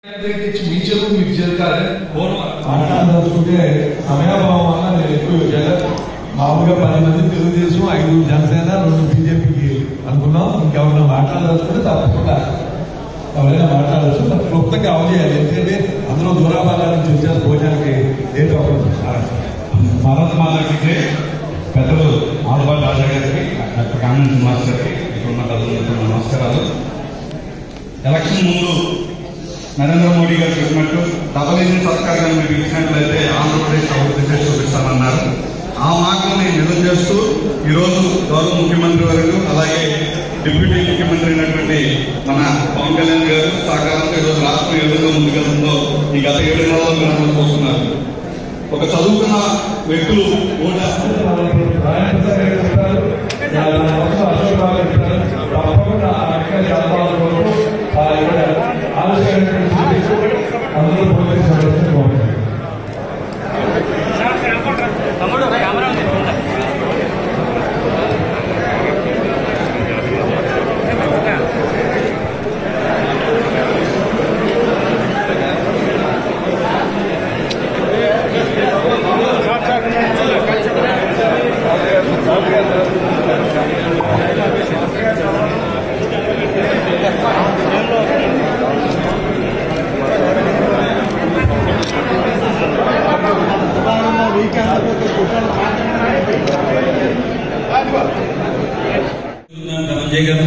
మీకు చేరుతారే మాట్లాడుతుంటే సమయాభావం వల్ల నేను ఎక్కువ మామూలుగా 10 మంది తెలుగుదేశం 5 జనసేన 2 బీజేపీకి అనుకున్నాం. ఇంకెవరైనా మాట్లాడాల్సుకుంటే తప్పకుండా ఎవరైనా మాట్లాడచ్చు. క్లుప్తంగా అవజేయాలి. ఎందుకంటే అందరూ దూరాభాగాల నుంచి వచ్చారు భోజనానికి. ఏంటో మహాత్మా గారికి పెద్దలు ఆల్బాల్ రాజా గారికి డాక్టర్ కామినేని శ్రీనివాస్ గారికి ఇప్పుడున్న పెద్దలు నమస్కారాలు. ఎలక్షన్ ముందు నరేంద్ర మోడీ గారు చెప్పినట్టు డబుల్ ఇంజిన్ సర్కార్ మీరు ఇచ్చినట్లయితే ఆంధ్రప్రదేశ్ అభివృద్ధి చేసి చూపిస్తామన్నారు. ఆ మాటని నిజం చేస్తూ ఈరోజు గౌరవ ముఖ్యమంత్రి వర్యులు అలాగే డిప్యూటీ ముఖ్యమంత్రి అయినటువంటి మన పవన్ కళ్యాణ్ గారు సహకారంతో ఈరోజు రాష్ట్రం ఏ విధంగా ముందుకెళ్తుందో ఈ గత 7 నెలల్లో మీరు అందరూ చూస్తున్నారు. ఒక చదువుకున్న వ్యక్తులు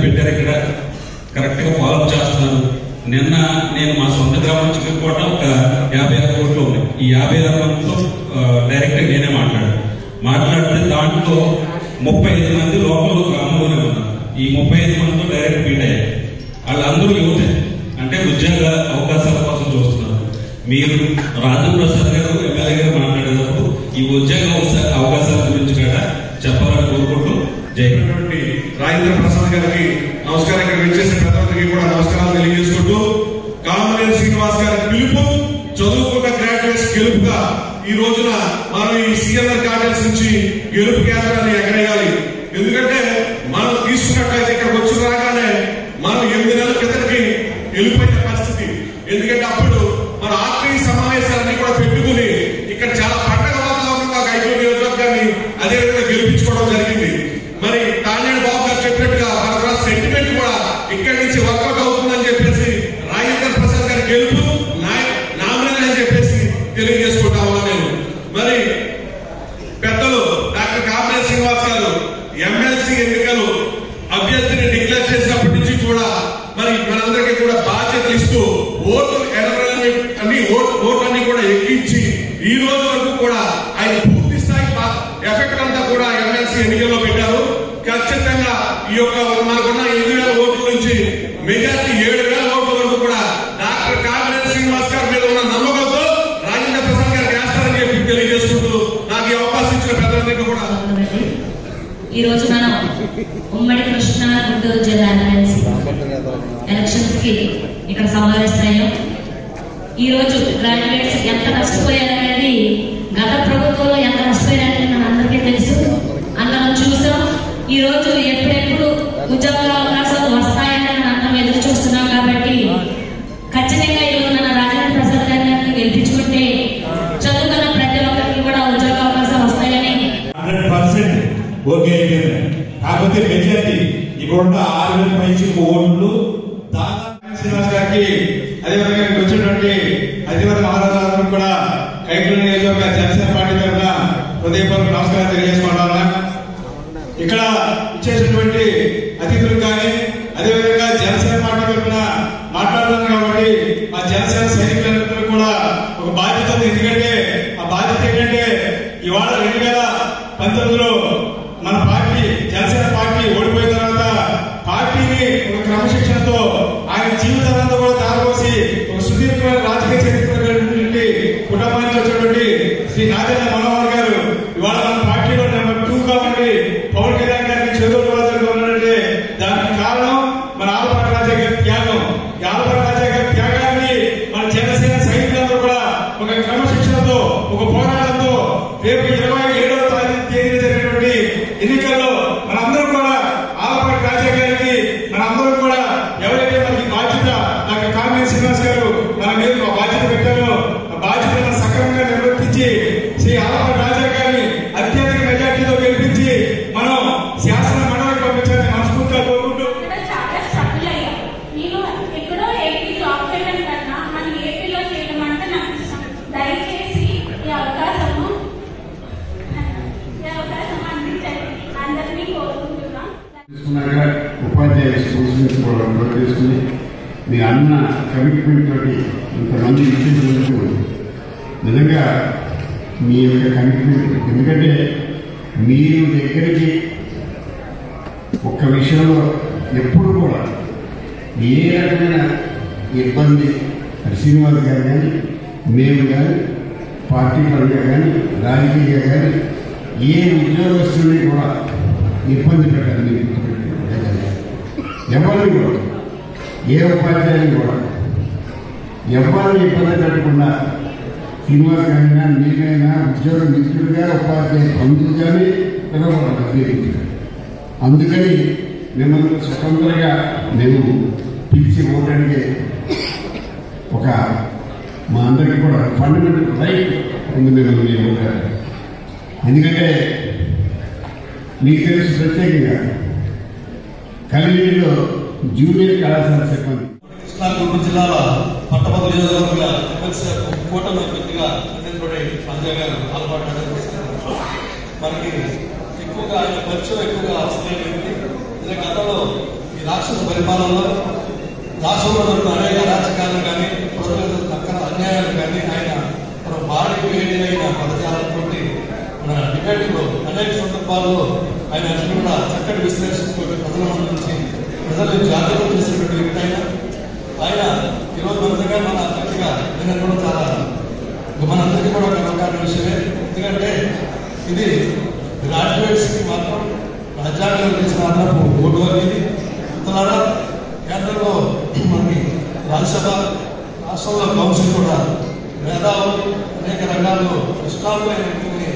పెట్టారు. ఇక్కడ కరెక్ట్ గా ఫాలో చేస్తున్నారు. నిన్న నేను మా సొంత గ్రామం చిక్కుకోవటం ఒక 56 కోట్లు ఉన్నాయి. ఈ 56 డైరెక్ట్ గా నేనే మాట్లాడితే దాంట్లో 35 మంది లోపల గ్రామంలోనే ఉన్నారు. ఈ 35 మందితో డైరెక్ట్ మీట్ అయ్యారు. వాళ్ళందరూ యువతే, అంటే ఉద్యోగ అవకాశాల కోసం చూస్తున్నారు. మీరు రాజేంద్ర ప్రసాద్ గారు ఎమ్మెల్యే గారు మాట్లాడేటప్పుడు ఈ ఉద్యోగ అవకాశాల గురించి కూడా చెప్పాలని కోరుకుంటూ జైనటువంటి రాజేంద్ర ప్రసాద్ గారికి నమస్కారం. ఇక్కడ వచ్చేసిన పెద్దలందరికీ కూడా నమస్కారాలు తెలియజేసుకుంటూ కామినేని శ్రీనివాస్ గారి పిలుపు చదువుకున్న గ్రాడ్యుయేట్స్ గెలుపుగా ఈ రోజున మనం ఈ సీఎంఆర్ కాలేజ్ నుంచి గెలుపు కేంద్రాన్ని ఎగరేయాలి. ఎందుకంటే మనం తీసుకున్నట్లయితే ఇక్కడికి వచ్చి రాగానే మనం 8 నెలల క్రితంకి వెళ్ళిపోయిన పరిస్థితి. ఎందుకంటే అప్పుడు మన ఆత్మీయ సమావేశాలన్నీ కూడా పెట్టుకుని ఇక్కడ చాలా పండగ వాతావరణంగా 5 నియోజకవర్గాన్ని అదేవిధంగా గెలిపించుకోవడం జరిగింది. మరి తానేడు బాబు గారు చెప్పినట్టుగా మన సెంటిమెంట్ కూడా ఇక్కడి నుంచి వర్కౌట్ అవుతుందని చెప్పేసి రాజేంద్ర ప్రసాద్ గారి గెలుపు నామినల్ అని చెప్పేసి తెలియజేసుకుంటా ఉన్నా నేను. మరి పెద్దలు డాక్టర్ కామినేని శ్రీనివాస్ గారు ఎమ్మెల్సీ ఎన్నికలు అభ్యర్థిని డిక్లేర్ చేసినప్పటి నుంచి కూడా మరి మనందరికీ కూడా బాధ్యతలు ఇస్తూ ఓట్లన్నీ కూడా ఎక్కించి ఈ రోజు వరకు కూడా ఆయన పూర్తి స్థాయి ఎఫెక్ట్ అంతా కూడా ఎమ్మెల్సీ ఎన్నికల్లో పెట్టారు. ఖచ్చితంగా ఈ యొక్క మనకున్న 8,000 ఓట్ల నుంచి మెజార్టీ 7,000 ఓట్ల వరకు కూడా డాక్టర్ కామినేని శ్రీనివాస్ గారి మీద ఉన్న నమ్మకంతో రాజేంద్ర ప్రసాద్ గారికి వేస్తారని చెప్పి తెలియజేసుకుంటూ నాకు ఈ అవకాశం ఇచ్చిన పెద్దలందరికీ కూడా ఈ రోజు మనం ఉమ్మడి కృష్ణా గుంటూరు జిల్లా ఎలక్షన్స్ కి ఇక్కడ సమావేశమయ్యాం. ఈ రోజు గ్రాడ్యుయేట్స్ ఎంత నష్టపోయారనేది గత ప్రభుత్వంలో ఎంత నష్టపోయారనేది మన అందరికీ తెలుసు. అందరం చూసాం. ఈ రోజు ఎప్పుడెప్పుడు ఉద్యోగాల అవకాశాలు వస్తాయని మనం అందరం ఎదురు చూస్తున్నాం. కాబట్టి ఖచ్చితంగా ఈ రోజు మన రాజేంద్ర ప్రసాద్ గారిని గెలిపించుకుంటే చదువుకున్న ప్రతి ఒక్కరికి కూడా ఉద్యోగ అవకాశాలు వస్తాయని 100% ఓకే అయిపోయింది. కాకపోతే మెజార్టీ ఇప్పుడున్న 6,000 పైచి ఓట్లు శ్రీనివాస్ గారికి అదేవిధంగా వచ్చినటువంటి హైదరాబాద్ మహారాజు కూడా కైకుల నియోజకవర్గ జనసేన పార్టీ తరఫున హృదయపూర్వక నమస్కారం తెలియజేసుకుంటాను. ఇక్కడ ఇచ్చేసినటువంటి అతిథులకు కానీ అదేవిధంగా జనసేన పార్టీ తరఫున మాట్లాడుతున్నాను కాబట్టి మా జనసేన సైనికులందరూ కూడా ఒక బాధ్యత ఉంది. ఎందుకంటే ఆ బాధ్యత ఏంటంటే ఇవాళ 2019లో మన పార్టీ జనసేన పార్టీ ఓడిపోయిన తర్వాత పార్టీని ఒక క్రమశిక్షణతో ఆయన జీవితానంతా కూడా దారిపోసి ఒక సుదీర్ఘమైన రాజకీయ చరిత్ర కుటుంబానికి వచ్చినటువంటి శ్రీ నాదెళ్ల మనోహర్ గారు ఇవాళ మన పార్టీలో నెంబర్ 2గా ఉండి పవన్ కళ్యాణ్ గారికి చేదోడు వాదోడుగా ఉన్నారంటే దానికి కారణం మన ఆలపాటి రాజా గారి త్యాగం. ఆలపాటి రాజా గారి త్యాగాన్ని మన జనసేన సైనికులందరూ కూడా ఒక క్రమశిక్షణతో ఒక పోరాటంతో రేపు 27వ తేదీన జరిగినటువంటి ఎన్నికల్లో మనందరం కూడా ఆలపాటి రాజా గారికి మనందరం కూడా ఎవరైతే మనకి బాధ్యత డాక్టర్ కామినేని శ్రీనివాస్ గారు మన మీద ఉపాధ్యాయ స్కూల్స్ నుంచి కూడా వర్క్ చేసుకుని మీ అన్న కమిట్మెంట్ తోటి ఇంతమంది ఇచ్చేందుకు నిజంగా మీ యొక్క కమిట్మెంట్. ఎందుకంటే మీరు దగ్గరికి ఒక్క విషయంలో ఎప్పుడు కూడా ఏ రకమైన ఇబ్బంది శ్రీనివాస్ గారు కానీ మేము కానీ పార్టీ పరంగా కానీ రాజకీయంగా కానీ ఏ ఉద్యోగస్తుల్ని కూడా ఇబ్బంది పెట్టాలి. మీరు ఎవరిని కూడా ఏ ఉపాధ్యాయుని కూడా ఎవరిని ఇబ్బంది పెట్టకుండా శ్రీనివాస్ గారైనా మీరైనా ఉద్యోగ మిత్రులుగా ఉపాధ్యాయ బంధువుగానే పిలవబడాలి. అందుకని మిమ్మల్ని స్వతంత్రంగా మేము పిలిచి ఓటానికి ఒక మా అందరికీ కూడా ఫండమెంటల్ రైట్ ఉంది మిమ్మల్ని ఓటారు. ఎందుకంటే మీకు తెలుసు ప్రత్యేకంగా కలిగిరిలో జూనియర్ కళాశాల సిబ్బంది కృష్ణా గుంటూరు జిల్లాలో పట్టభద్రుల నియోజకవర్గ కూటమి వ్యక్తిగా సంజయ్ గారు పాల్పడడం మనకి ఎక్కువగా ఆయన పరిచయం ఎక్కువగా అవసరమైంది. ఇలా గతంలో ఈ రాష్ట్ర పరిపాలనలో రాష్ట్రంలో జరుగుతున్న అనేక రాజకీయాలు కానీ ప్రజలకు అక్కడ అన్యాయాలు కానీ ఆయన మన భారీ వేడిన పదజాలంతో మన డిబేట్లో అనేక సందర్భాల్లో ఆయన కూడా చక్కటి విశ్లేషణతో ప్రజల నుంచి ప్రజలు జాగ్రత్త చేసినటువంటి వ్యక్తి ఆయన ఈరోజు మనగా మన అధ్యక్షగా నేను కూడా చాలా మనందరికీ కూడా ఒక అవకాశం విషయమే. ఎందుకంటే ఇది గ్రాడ్యుయేట్స్ కి మాత్రం రాజ్యాంగం ఇచ్చిన అదనపు ఓటు అనేది ద్వారా కేంద్రంలో మనకి రాజ్యసభ రాష్ట్రంలో కౌన్సిల్ కూడా మేధావులు అనేక రంగాల్లో నిష్ణాతులైన వ్యక్తిని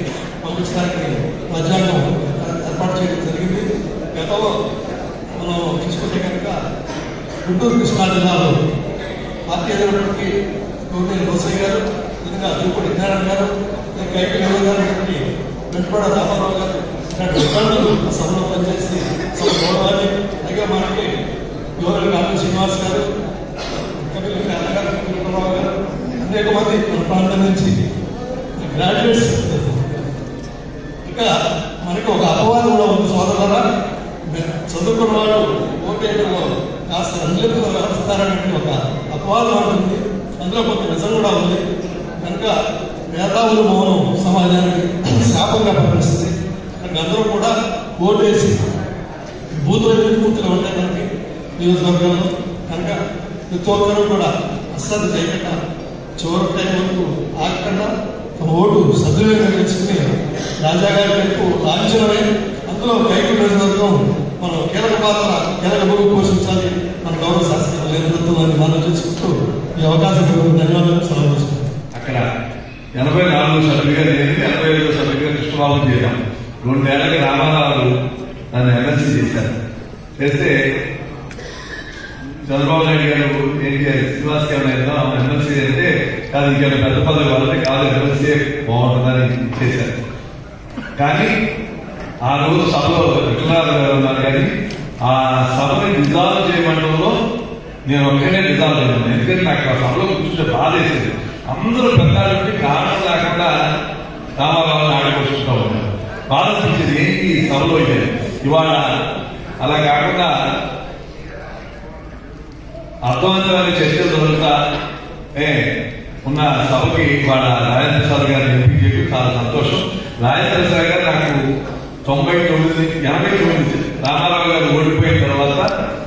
పంపించడానికి రాజ్యాంగం ఏర్పాటు చేయడం జరిగింది. గతంలో మనం చూసుకుంటే కనుక గుంటూరు కృష్ణా జిల్లాలో పార్టీ ఎదురైనటువంటి గౌరవ రోసయ్య గారు, విధంగా దూకుడు జ్ఞానం గారు, కైకి గారు, వెంటపడ రామారావు గారు ఇలాంటి సభలో పనిచేసి సభ గౌరవాన్ని అలాగే మనకి గౌరవ గారు శ్రీనివాస్ గారు, అన్నగారు వెంకటరావు గారు అనేక మంది మన ప్రాంతం నుంచి గ్రాడ్యుయేట్స్. ఇంకా మనకి ఒక అపవాదం కూడా ఉంది సోదరులారా, చదువుకున్న వాళ్ళు ఓటేటలో కాస్త అంజలితో వ్యవహరిస్తారనే ఒక అపవాదం ఉంటుంది. అందులో కొంత నిజం కూడా ఉంది. కనుక మేధావులు మౌనం సమాజానికి శాపంగా పరిస్థితి. అందరూ కూడా ఓటేసి బూతులు పూర్తిగా ఉంటాయి మనకి నియోజకవర్గంలో. కనుక ప్రతి ఒక్కరూ కూడా అశ్రద్ధ చేయకుండా చివరి టైం వరకు ఆగకుండా ఓటు సద్వినియోగం చేసుకుని రాజాగారి వైపు లాంఛనమే అందులో కైకి నియోజకవర్గం మనం కీలక పాత్ర కీలక భూమి పోషించాలి. మన గౌరవ శాస్త్ర నేతృత్వాన్ని మనం చేసుకుంటూ ఈ అవకాశం ధన్యవాదాలు సెలవు చేసుకుంటాం. అక్కడ 84 సభ్యులుగా చేసి 85 సభ్యులుగా కృష్ణబాబు చేయడం. 2 ఏళ్ళకి రామారావు నన్ను ఎమ్మెల్సీ చేశారు. చేస్తే చంద్రబాబు నాయుడు గారు ఏం చేయాలి, శ్రీనివాస్ గారు ఎమ్మెల్సీ అయితే కాదు ఇంకేమైనా పెద్ద పదవి వాళ్ళని కాదు ఎమ్మెల్సీ బాగుంటుందని చేశారు. కానీ ఆ రోజు సభలో విఠలరావు గారు ఉన్నారు. కానీ ఆ సభని డిజాల్వ్ చేయమంటంలో నేను ఒక్కనే డిజాల్వ్ చేయను. ఎందుకంటే నాకు ఆ సభలో కూర్చుంటే బాధ వేసింది. అందరూ పెద్దాళ్ళకి కారణం లేకుండా రామారావుని ఆడిపోసుకుంటూ ఉంటారు. బాధ అనిపించింది ఏంటి ఈ సభలో ఇవాళ అలా కాకుండా అర్థవంతమైన చర్చలు జరుగుతా ఉన్న సభకి వాళ్ళ రాజేంద్ర ప్రసాద్ గారిని ఎంపిక చాలా సంతోషం. రాజేంద్ర ప్రసాద్ గారు నాకు 89 రామారావు గారు ఓడిపోయిన తర్వాత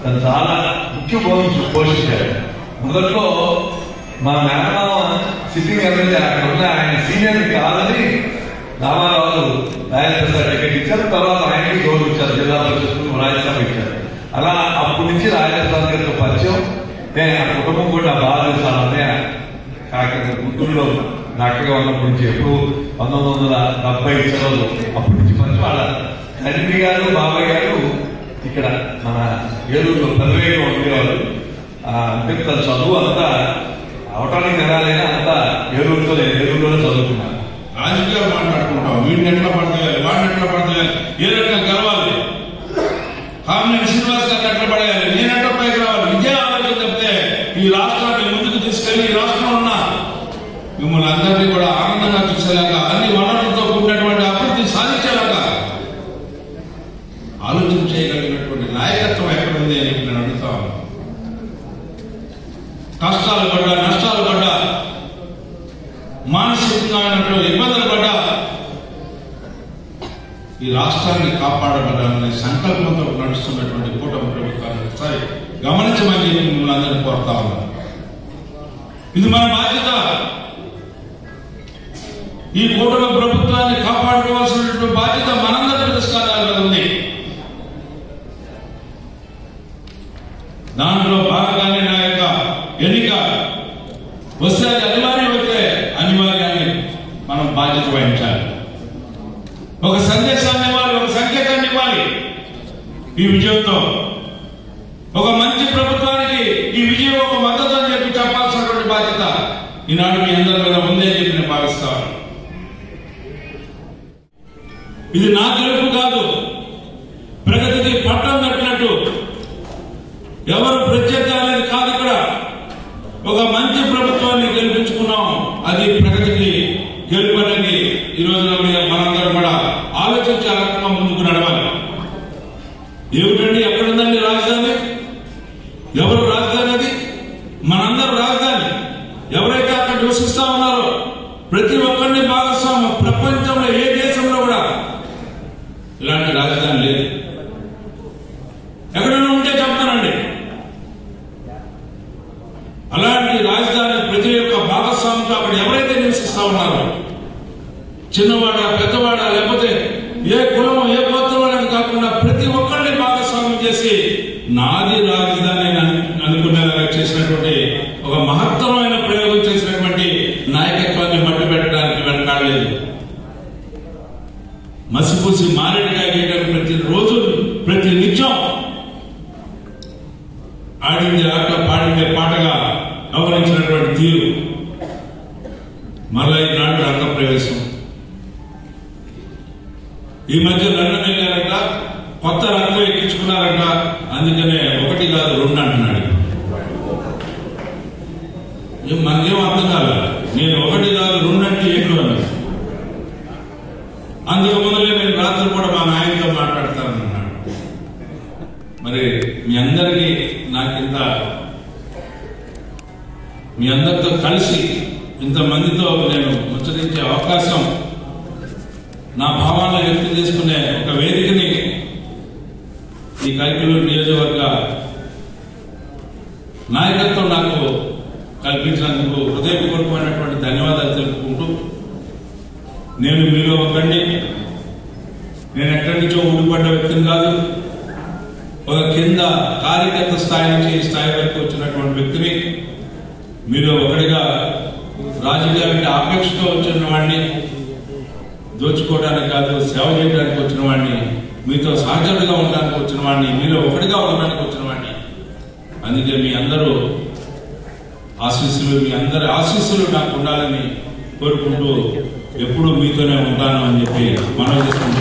తను చాలా ముఖ్య భూమిక పోషించారు. మొదట్లో మా మేనమామ సిట్టింగ్ ఎమ్మెల్యే అక్కడ ఉన్న ఆయన సీనియర్ కాదని రామారావు రాజేంద్ర ప్రసాద్ టికెట్ ఇచ్చారు. తర్వాత ఆయనకి గౌరవించారు, జిల్లా పరిషత్ రాజ్యసభ ఇచ్చారు. అలా అప్పటి నుంచి రాజేంద్ర ప్రసాద్ గారితో పరిచయం. ఆ కుటుంబం కూడా బాగా చాలా కాకినాడ గుంటూరులో డాక్టర్గా ఉన్నప్పటి నుంచి ఎప్పుడు 1970 అప్పటి నుంచి పరిచయం. వాళ్ళ తండ్రి గారు బాబాయ్ గారు ఇక్కడ మన ఏలూరులో 10,000 ఉండేవారు. అంటే తన చదువు అంతా అవటానికి జనాలైనా అంతా ఏలూరులోనే చదువుకున్నారు. రాజకీయాలు మాట్లాడుకుంటాం, వీడిని ఎట్లా పడతాయి, వాడిని ఎట్లా పడతాయి, ఏ రకంగా గెలవాలి, కామినేని శ్రీనివాస్ గారిని ఎట్లా పడేయాలి, నేను ఎట్లా పైకి రావాలి, విద్యా ఆలోచన చెప్తే ఈ రాష్ట్రాన్ని ముందుకు తీసుకెళ్లి ఈ రాష్ట్రంలో ఉన్న మిమ్మల్ని అందరినీ కూడా ఆనందంగా చూసేలాగా అన్ని వనరులతో కూడినటువంటి అభివృద్ధి సాధించేలాగా ఆలోచన చేయగలిగినటువంటి నాయకత్వం ఎక్కడుంది అని ఈ రాష్ట్రాన్ని కాపాడబడాలనే సంకల్పంతో నడుస్తున్నటువంటి కూటమి ప్రభుత్వాన్ని ఒకసారి గమనించమని మిమ్మల్ని అందరినీ కోరుతా ఉన్నాను. ఇది మన బాధ్యత. ఈ కూటమి ప్రభుత్వాన్ని కాపాడుకోవాల్సినటువంటి బాధ్యత మనందరి పురస్కారాల మీద ఉంది. దాంట్లో భాగంగానే నా యొక్క ఎన్నిక వస్తే అది అనివార్యమైతే అనివార్యాన్ని మనం బాధ్యత వహించాలి. ఒక సందేశాన్ని ఇవ్వాలి, ఒక సంకేతాన్ని ఇవ్వాలి. ఈ విజయంతో ఒక మంచి ప్రభుత్వానికి ఈ విజయం ఒక మద్దతు అని చెప్పి చెప్పాల్సినటువంటి బాధ్యత ఈనాడు మీ అందరి మీద ఉంది అని చెప్పి నేను భావిస్తాను. ఇది నా గెలుపు కాదు, ప్రగతికి పట్టం కట్టినట్టు ఎవరు ప్రత్యేక అనేది కాదు. ఇక్కడ ఒక మంచి ప్రభుత్వాన్ని గెలిపించుకున్నాం, అది ప్రగతికి గెలుపు అనేది ఈ రోజున మనందరం కూడా ఆలోచించి ఆ రకంగా ముందుకు నడవాలి. ఏమిటండి ఎక్కడుందండి రాజధాని? ఎవరు రాజధాని? అది మనందరూ రాజధాని. ఎవరైతే అక్కడ నివసిస్తా ఉన్నారో ప్రతి ఒక్కరిని భాగస్వామ్యం. ప్రపంచంలో ఏ దేశంలో కూడా ఇలాంటి రాజధాని లేదు. ఎక్కడైనా ఉంటే చెప్తానండి. అలాంటి రాజధాని ప్రజల యొక్క భాగస్వామ్యంతో అక్కడ ఎవరైతే నివసిస్తా ఉన్నారో, చిన్నవాడ పెద్దవాడ లేకపోతే ఏ కులం ఏ గోత్రం అనేది కాకుండా ప్రతి ఒక్కరిని భాగస్వామ్యం చేసి నాది రాజధాని అనుకునేలాగా చేసినటువంటి ఒక మహత్తరమైన ప్రయోగం చేసినటువంటి నాయకత్వాన్ని మట్టు పెట్టడానికి వెనకాడలేదు. మసిపూసి మారేడుగా గీయడం ప్రతి రోజు ప్రతి నిత్యం ఆడింది ఆట పాడిందే పాటగా వ్యవహరించినటువంటి తీరు. మళ్ళా ఈనాడు రంగప్రవేశం. ఈ మధ్య లండన్ వెళ్ళారట, కొత్త రంగం ఎక్కించుకున్నారట. అందుకనే 1 కాదు 2 అంటున్నాడు. మనకేం అర్థం కాదు. నేను 1 కాదు 2 అంటే ఏంటో అని. అందుకు మొదలే నేను రాత్రి కూడా మా నాయనతో మాట్లాడతానన్నాడు. మరి మీ అందరికీ మీ అందరితో కలిసి ఇంతమందితో నేను ముచ్చరించే అవకాశం, నా భావాలను వ్యక్తం చేసుకునే ఒక వేదికని ఈ కైకలూరు నియోజకవర్గ నాయకత్వం నాకు కల్పించినందుకు హృదయపూర్వకమైనటువంటి ధన్యవాదాలు తెలుపుకుంటూ, నేను మీలో ఒకరిని, నేను ఎక్కడి నుంచో ఊడిపడ్డ వ్యక్తిని కాదు. ఒక కింద కార్యకర్త స్థాయి నుంచి ఈ స్థాయి వరకు వచ్చినటువంటి వ్యక్తిని. మీలో ఒకటిగా రాజకీయాలంటే ఆపేక్షతో వచ్చిన వాడిని, దోచుకోవడానికి కాదు సేవ చేయడానికి వచ్చిన వాడిని, మీతో సహచరుడిగా ఉండడానికి వచ్చిన వాడిని, మీలో ఒకటిగా ఉండడానికి వచ్చిన వాడిని. అందుకే మీ అందరూ ఆశీస్సులు, మీ అందరి ఆశీస్సులు నాకు ఉండాలని కోరుకుంటూ ఎప్పుడూ మీతోనే ఉంటాను అని చెప్పి మనవి చేసుకుంటూ